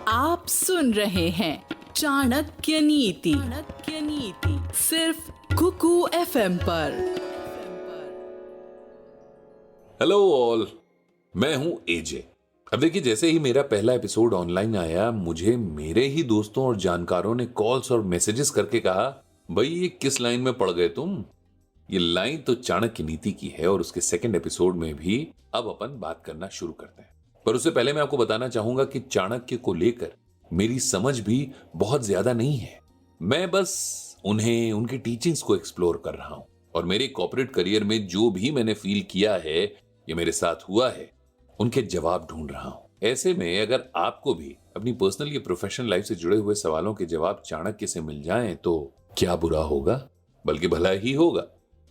आप सुन रहे हैं चाणक्य नीति सिर्फ कुकू एफएम पर। हेलो ऑल, मैं हूं एजे। अब देखिए, जैसे ही मेरा पहला एपिसोड ऑनलाइन आया, मुझे मेरे ही दोस्तों और जानकारों ने कॉल्स और मैसेजेस करके कहा, भाई ये किस लाइन में पड़ गए तुम। ये लाइन तो चाणक्य नीति की है और उसके सेकंड एपिसोड में भी अब अपन बात करना शुरू करते हैं। पर उससे पहले मैं आपको बताना चाहूंगा कि चाणक्य को लेकर मेरी समझ भी बहुत ज्यादा नहीं है। मैं बस उन्हें, उनकी टीचिंग्स को एक्सप्लोर कर रहा हूं और मेरे कॉर्पोरेट करियर में जो भी मैंने फील किया है, ये मेरे साथ हुआ है, उनके जवाब ढूंढ रहा हूं। ऐसे में अगर आपको भी अपनी पर्सनल या प्रोफेशनल लाइफ से जुड़े हुए सवालों के जवाब चाणक्य से मिल जाएं तो क्या बुरा होगा, बल्कि भला ही होगा।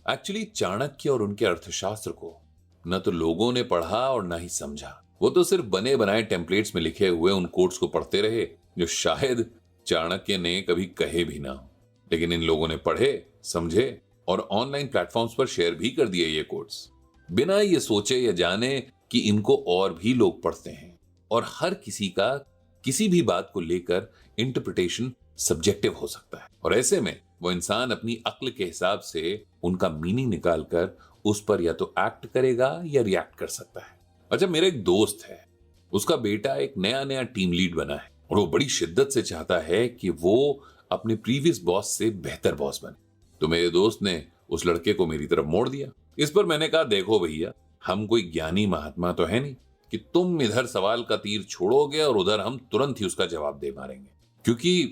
एक्चुअली चाणक्य और उनके अर्थशास्त्र को न तो लोगों ने पढ़ा और न ही समझा। वो तो सिर्फ बने बनाए टेम्पलेट्स में लिखे हुए उन कोट्स को पढ़ते रहे जो शायद चाणक्य ने कभी कहे भी ना हो। लेकिन इन लोगों ने पढ़े, समझे और ऑनलाइन प्लेटफॉर्म्स पर शेयर भी कर दिए ये कोट्स, बिना ये सोचे या जाने कि इनको और भी लोग पढ़ते हैं। और हर किसी का किसी भी बात को लेकर इंटरप्रिटेशन सब्जेक्टिव हो सकता है और ऐसे में वो इंसान अपनी अक्ल के हिसाब से उनका मीनिंग निकालकर उस पर या तो एक्ट करेगा या रिएक्ट कर सकता है। अच्छा, मेरा एक दोस्त है, उसका बेटा एक नया टीम लीड बना है और वो बड़ी शिद्दत से चाहता है कि वो अपने प्रीवियस बॉस से बेहतर बॉस बने। तो मेरे दोस्त ने उस लड़के को मेरी तरफ मोड़ दिया। इस पर मैंने कहा, देखो भैया, हम कोई ज्ञानी महात्मा तो है नहीं कि तुम इधर सवाल का तीर छोड़ोगे और उधर हम तुरंत ही उसका जवाब दे मारेंगे। क्योंकि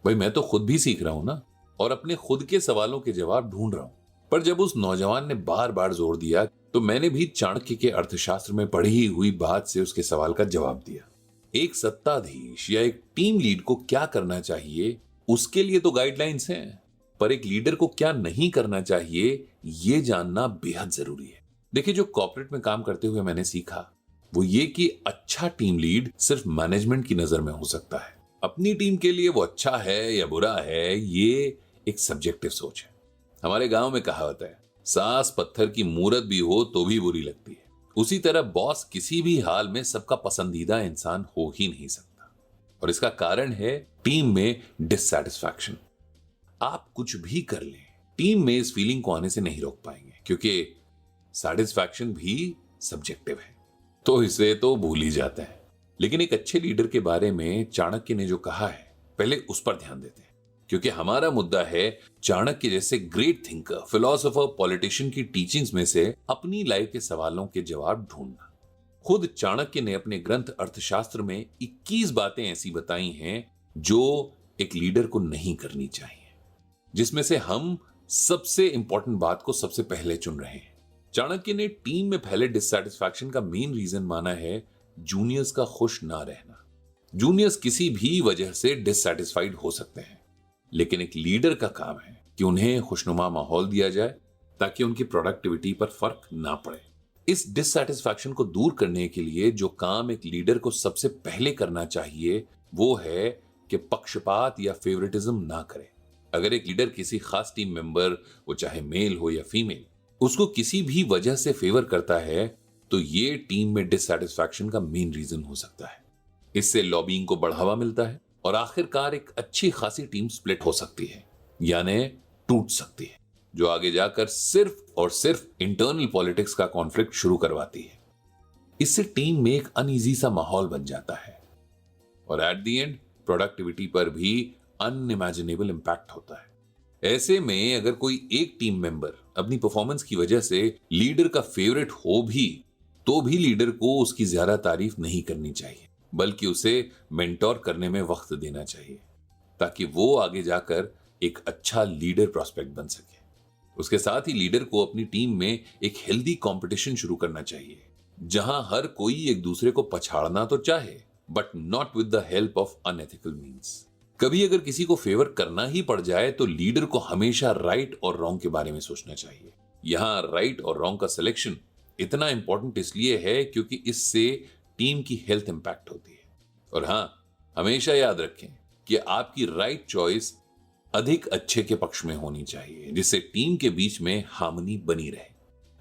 भाई मैं तो खुद भी सीख रहा हूं ना और अपने खुद के सवालों के जवाब ढूंढ रहा हूं। पर जब उस नौजवान ने बार बार जोर दिया तो मैंने भी चाणक्य के अर्थशास्त्र में पढ़ी हुई बात से उसके सवाल का जवाब दिया। एक सत्ताधीश या एक टीम लीड को क्या करना चाहिए उसके लिए तो गाइडलाइंस हैं, पर एक लीडर को क्या नहीं करना चाहिए ये जानना बेहद जरूरी है। देखिए, जो कॉर्पोरेट में काम करते हुए मैंने सीखा वो ये कि अच्छा टीम लीड सिर्फ मैनेजमेंट की नजर में हो सकता है। अपनी टीम के लिए वो अच्छा है या बुरा है, ये एक सब्जेक्टिव सोच है। हमारे गांव में कहावत है, सास पत्थर की मूरत भी हो तो भी बुरी लगती है। उसी तरह बॉस किसी भी हाल में सबका पसंदीदा इंसान हो ही नहीं सकता और इसका कारण है टीम में डिससैटिस्फैक्शन। आप कुछ भी कर लें, टीम में इस फीलिंग को आने से नहीं रोक पाएंगे क्योंकि सैटिस्फैक्शन भी सब्जेक्टिव है, तो इसे तो भूल ही जाते हैं। लेकिन एक अच्छे लीडर के बारे में चाणक्य ने जो कहा है, पहले उस पर ध्यान देते हैं क्योंकि हमारा मुद्दा है चाणक्य जैसे ग्रेट थिंकर, फिलोसोफर, पॉलिटिशियन की टीचिंग्स में से अपनी लाइफ के सवालों के जवाब ढूंढना। खुद चाणक्य ने अपने ग्रंथ अर्थशास्त्र में 21 बातें ऐसी बताई हैं जो एक लीडर को नहीं करनी चाहिए, जिसमें से हम सबसे इंपॉर्टेंट बात को सबसे पहले चुन रहे हैं। चाणक्य ने टीम में फैले डिससैटिस्फैक्शन का मेन रीजन माना है जूनियर्स का खुश ना रहना। जूनियर्स किसी भी वजह से डिससैटिस्फाइड हो सकते हैं, लेकिन एक लीडर का काम है कि उन्हें खुशनुमा माहौल दिया जाए ताकि उनकी प्रोडक्टिविटी पर फर्क ना पड़े। इस डिससैटिस्फैक्शन को दूर करने के लिए जो काम एक लीडर को सबसे पहले करना चाहिए वो है कि पक्षपात या फेवरेटिज्म ना करे। अगर एक लीडर किसी खास टीम मेंबर, वो चाहे मेल हो या फीमेल, उसको किसी भी वजह से फेवर करता है तो ये टीम में डिससैटिस्फैक्शन का मेन रीजन हो सकता है। इससे लॉबिंग को बढ़ावा मिलता है और आखिरकार एक अच्छी खासी टीम स्प्लिट हो सकती है, यानी टूट सकती है, जो आगे जाकर सिर्फ और सिर्फ इंटरनल पॉलिटिक्स का कॉन्फ्लिक्ट शुरू करवाती है। इससे टीम में एक अनईजी सा माहौल बन जाता है और एट द एंड प्रोडक्टिविटी पर भी अनइमेजिनेबल इंपैक्ट होता है। ऐसे में अगर कोई एक टीम मेंबर अपनी परफॉर्मेंस की वजह से लीडर का फेवरेट हो भी तो भी लीडर को उसकी ज्यादा तारीफ नहीं करनी चाहिए, बल्कि उसे मेंटोर करने में वक्त देना चाहिए ताकि वो आगे जाकर एक अच्छा लीडर प्रोस्पेक्ट बन सके। उसके साथ ही लीडर को अपनी टीम में एक हेल्दी कंपटीशन शुरू करना चाहिए जहां हर कोई एक दूसरे को पछाड़ना तो चाहे, but not with the help of unethical means. कभी अगर किसी को फेवर करना ही पड़ जाए तो लीडर को हमेशा राइट और रॉन्ग के बारे में सोचना चाहिए। यहां राइट और रॉन्ग का सिलेक्शन इतना इंपॉर्टेंट इसलिए है क्योंकि इससे टीम की हेल्थ इंपैक्ट होती है। और हां, हमेशा याद रखें कि आपकी राइट चॉइस अधिक अच्छे के पक्ष में होनी चाहिए, जिससे टीम के बीच में हार्मनी बनी रहे।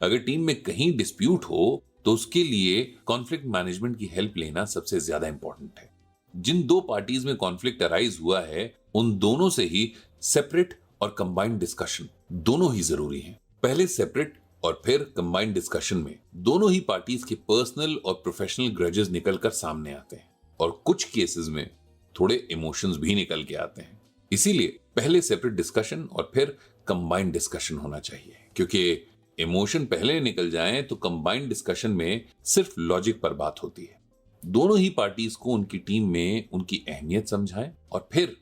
अगर टीम में कहीं डिस्प्यूट हो तो उसके लिए कॉन्फ्लिक्ट मैनेजमेंट की हेल्प लेना सबसे ज्यादा इंपॉर्टेंट है। जिन दो पार्टीज में कॉन्फ्लिक्ट अराइज हुआ है उन दोनों से ही सेपरेट और कंबाइंड डिस्कशन दोनों ही जरूरी हैं। पहले सेपरेट और फिर कंबाइंड डिस्कशन में दोनों ही पार्टीज के पर्सनल और प्रोफेशनल ग्रजेस निकलकर सामने आते हैं और कुछ केसेस में थोड़े इमोशंस भी निकल के आते हैं। इसीलिए पहले सेपरेट डिस्कशन और फिर कंबाइंड डिस्कशन होना चाहिए, क्योंकि इमोशन पहले निकल जाएं तो कंबाइंड डिस्कशन में सिर्फ लॉजिक पर बात होती है। दोनों ही पार्टीज को उनकी टीम में उनकी अहमियत समझाएं और फिर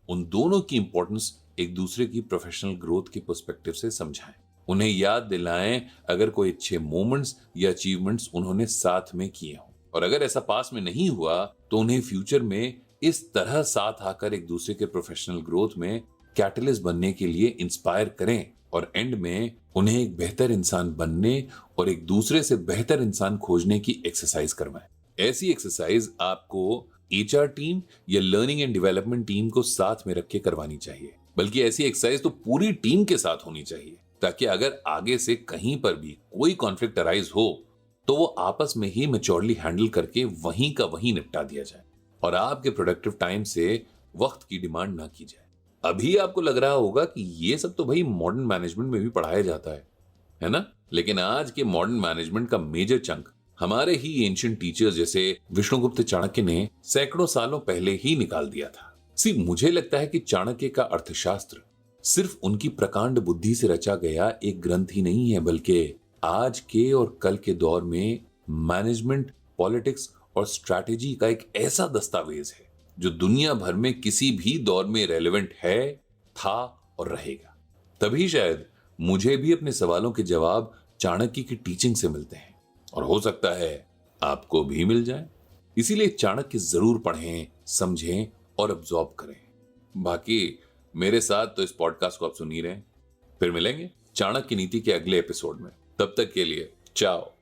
उन दोनों की इंपॉर्टेंस एक दूसरे की प्रोफेशनल ग्रोथ के पर्सपेक्टिव से समझाएं। उन्हें याद दिलाएं अगर कोई अच्छे मोमेंट्स या अचीवमेंट्स उन्होंने साथ में किए हों, और अगर ऐसा पास में नहीं हुआ तो उन्हें फ्यूचर में इस तरह साथ आकर एक दूसरे के प्रोफेशनल ग्रोथ में कैटलिस्ट बनने के लिए इंस्पायर करें और एंड में उन्हें एक बेहतर इंसान बनने और एक दूसरे से बेहतर इंसान खोजने की एक्सरसाइज करवाएं। ऐसी एक्सरसाइज आपको एचआर टीम या लर्निंग एंड डेवलपमेंट टीम को साथ में रख के करवानी चाहिए, बल्कि ऐसी एक्सरसाइज तो पूरी टीम के साथ होनी चाहिए, ताकि अगर आगे से कहीं पर भी कोई कॉन्फ्लिक्ट अराइज हो तो वो आपस में ही मैच्योरली हैंडल करके वहीं का वहीं निपटा दिया जाए और आपके प्रोडक्टिव टाइम से वक्त की डिमांड ना की जाए। अभी आपको लग रहा होगा कि ये सब तो भाई मॉडर्न मैनेजमेंट में भी पढ़ाया जाता है ना? लेकिन आज के मॉडर्न मैनेजमेंट का मेजर चंक हमारे ही एंशिएंट टीचर्स जैसे विष्णुगुप्त चाणक्य ने सैकड़ों सालों पहले ही निकाल दिया था। मुझे लगता है कि चाणक्य का अर्थशास्त्र सिर्फ उनकी प्रकांड बुद्धि से रचा गया एक ग्रंथ ही नहीं है, बल्कि आज के और कल के दौर में मैनेजमेंट, पॉलिटिक्स और स्ट्रैटेजी का एक ऐसा दस्तावेज है जो दुनिया भर में किसी भी दौर में रेलेवेंट है, था और रहेगा। तभी शायद मुझे भी अपने सवालों के जवाब चाणक्य की टीचिंग से मिलते हैं और हो सकता है आपको भी मिल जाए। इसीलिए चाणक्य जरूर पढ़ें, समझें और अब्सॉर्ब करें। बाकी मेरे साथ तो इस पॉडकास्ट को आप सुन ही रहे हैं। फिर मिलेंगे चाणक्य नीति के अगले एपिसोड में। तब तक के लिए चाओ।